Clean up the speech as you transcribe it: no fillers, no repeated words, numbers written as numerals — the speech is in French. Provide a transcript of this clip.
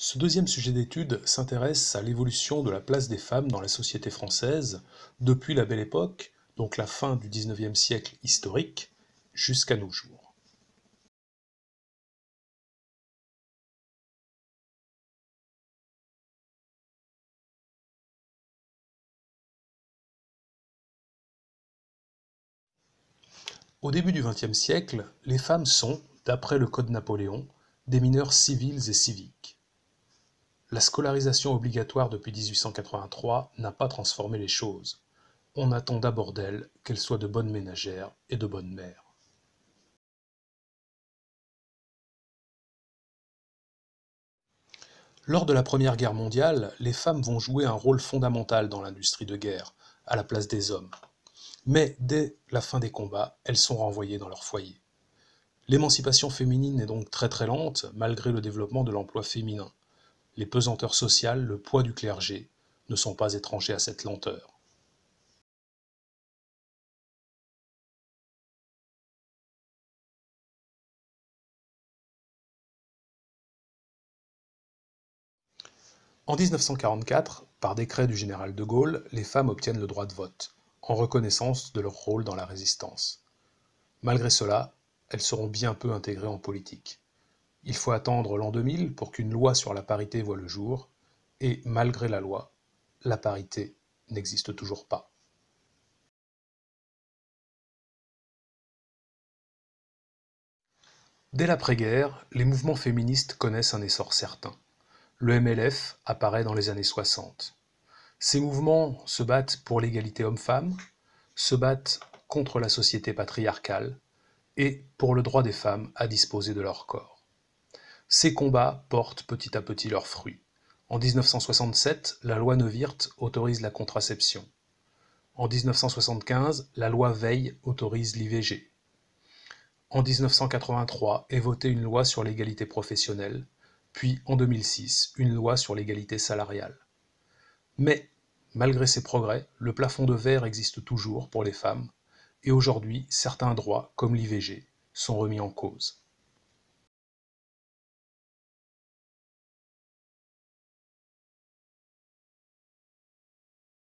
Ce deuxième sujet d'étude s'intéresse à l'évolution de la place des femmes dans la société française depuis la Belle Époque, donc la fin du XIXe siècle historique, jusqu'à nos jours. Au début du XXe siècle, les femmes sont, d'après le Code Napoléon, des mineurs civils et civiques. La scolarisation obligatoire depuis 1883 n'a pas transformé les choses. On attend d'abord d'elles qu'elles soient de bonnes ménagères et de bonnes mères. Lors de la Première Guerre mondiale, les femmes vont jouer un rôle fondamental dans l'industrie de guerre, à la place des hommes. Mais dès la fin des combats, elles sont renvoyées dans leur foyer. L'émancipation féminine est donc très très lente, malgré le développement de l'emploi féminin. Les pesanteurs sociales, le poids du clergé, ne sont pas étrangers à cette lenteur. En 1944, par décret du général de Gaulle, les femmes obtiennent le droit de vote, en reconnaissance de leur rôle dans la résistance. Malgré cela, elles seront bien peu intégrées en politique. Il faut attendre l'an 2000 pour qu'une loi sur la parité voie le jour, et malgré la loi, la parité n'existe toujours pas. Dès l'après-guerre, les mouvements féministes connaissent un essor certain. Le MLF apparaît dans les années 60. Ces mouvements se battent pour l'égalité homme-femme, se battent contre la société patriarcale et pour le droit des femmes à disposer de leur corps. Ces combats portent petit à petit leurs fruits. En 1967, la loi Neuwirth autorise la contraception. En 1975, la loi Veil autorise l'IVG. En 1983 est votée une loi sur l'égalité professionnelle, puis en 2006, une loi sur l'égalité salariale. Mais, malgré ces progrès, le plafond de verre existe toujours pour les femmes, et aujourd'hui, certains droits, comme l'IVG, sont remis en cause.